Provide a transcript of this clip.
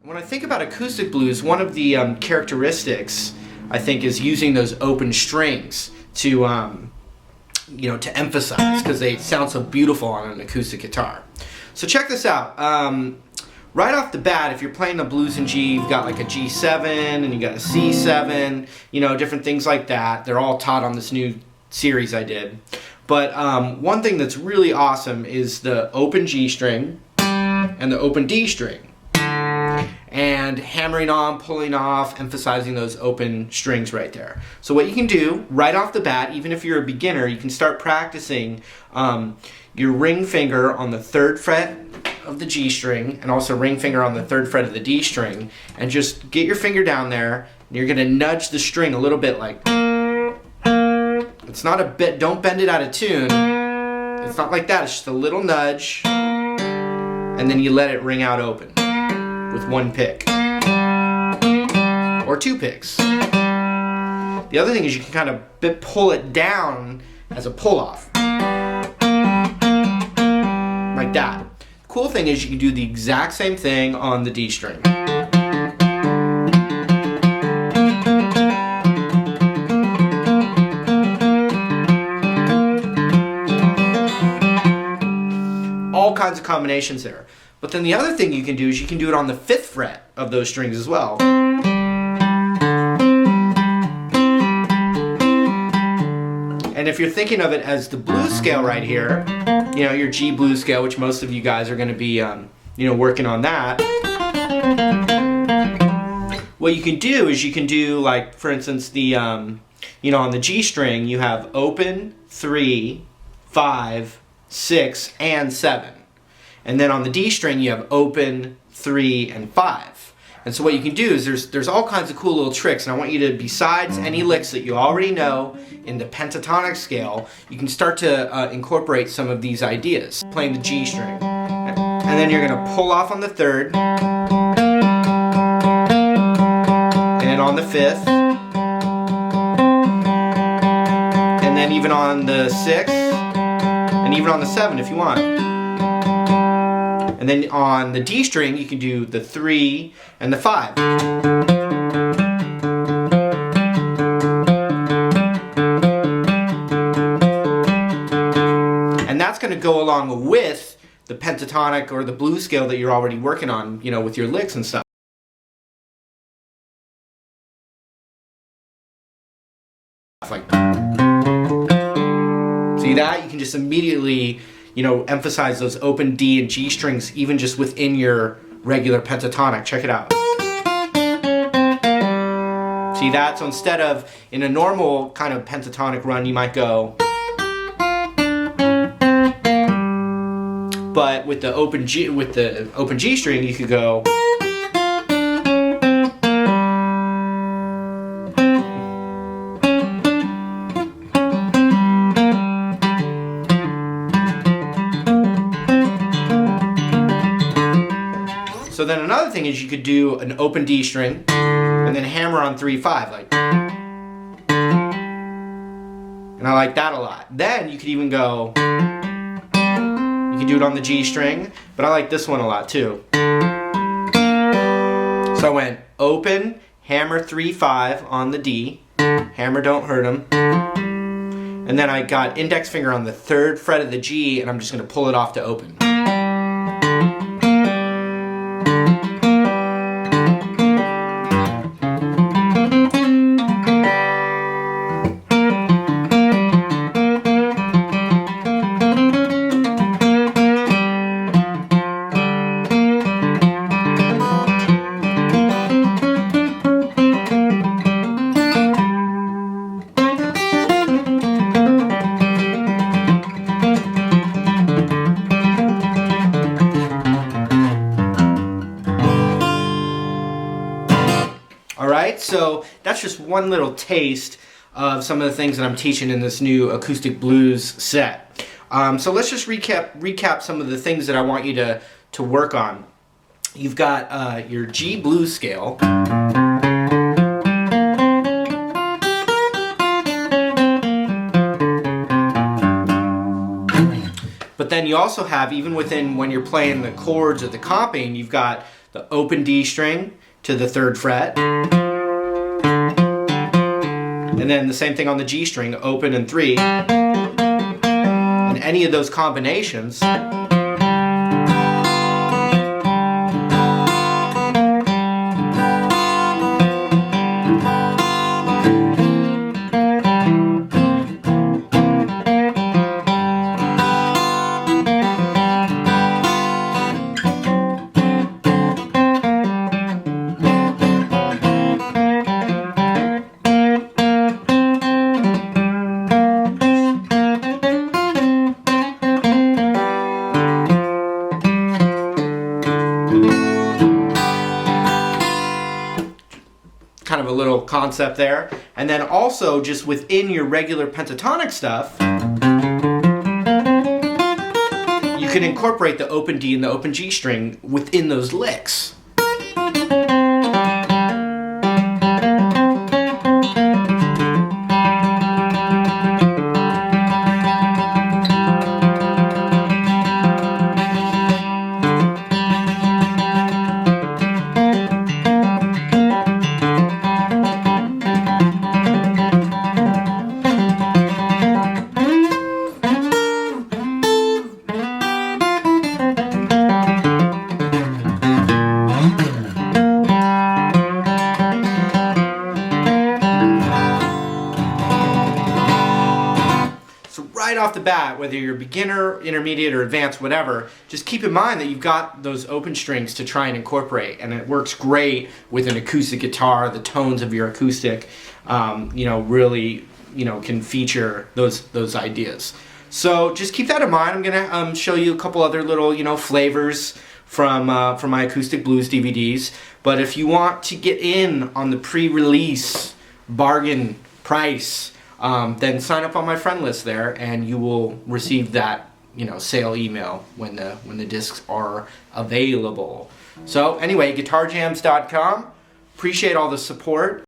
When I think about acoustic blues, one of the characteristics I think is using those open strings to to emphasize, because they sound so beautiful on an acoustic guitar. So check this out. Right off the bat, if you're playing the blues in G, you've got like a G7 and you got a C7, different things like that. They're all taught on this new series I did. But one thing that's really awesome is the open G string and the open D string. And hammering on, pulling off, emphasizing those open strings right there. So what you can do right off the bat, even if you're a beginner, you can start practicing your ring finger on the 3rd fret of the G string and also ring finger on the 3rd fret of the D string, and just get your finger down there and you're gonna nudge the string a little bit, like it's not a bit, don't bend it out of tune. It's not like that, it's just a little nudge, and then you let it ring out open with 1 pick or 2 picks. The other thing is you can kind of pull it down as a pull off, like that. The cool thing is you can do the exact same thing on the D string. All kinds of combinations there. But then the other thing you can do is you can do it on the 5th fret of those strings as well. And if you're thinking of it as the blues scale right here, your G blues scale, which most of you guys are going to be working on that. What you can do is you can do, like, for instance, the on the G string you have open, 3, 5, 6, and 7. And then on the D string you have open, 3, and 5. And so what you can do is there's all kinds of cool little tricks, and I want you to, besides any licks that you already know in the pentatonic scale, you can start to incorporate some of these ideas. Playing the G string. And then you're going to pull off on the 3rd, and on the 5th, and then even on the 6th, and even on the 7th if you want. And then on the D string, you can do the 3 and the 5. And that's going to go along with the pentatonic or the blues scale that you're already working on, with your licks and stuff. Like, see that? You can just immediately emphasize those open D and G strings even just within your regular pentatonic. Check it out. See that? So instead of in a normal kind of pentatonic run, you might go, but with the open G string, you could go. So then another thing is you could do an open D string and then hammer on 3, 5, like. And I like that a lot. Then you could even go, you could do it on the G string, but I like this one a lot too. So I went open, hammer 3, 5 on the D, hammer don't hurt 'em. And then I got index finger on the 3rd fret of the G, and I'm just going to pull it off to open. Alright, so that's just one little taste of some of the things that I'm teaching in this new acoustic blues set. So let's just recap some of the things that I want you to work on. You've got your G blues scale. But then you also have, even within when you're playing the chords or the comping, you've got the open D string to the 3rd fret, and then the same thing on the G string, open and 3, and any of those combinations kind of a little concept there. And then also just within your regular pentatonic stuff, you can incorporate the open D and the open G string within those licks. Right off the bat, whether you're beginner, intermediate, or advanced, whatever, just keep in mind that you've got those open strings to try and incorporate, and it works great with an acoustic guitar. The tones of your acoustic, really, can feature those ideas. So just keep that in mind. I'm gonna show you a couple other little, flavors from my acoustic blues DVDs. But if you want to get in on the pre-release bargain price, then sign up on my friend list there, and you will receive that sale email when the discs are available. So anyway, guitarjams.com. Appreciate all the support.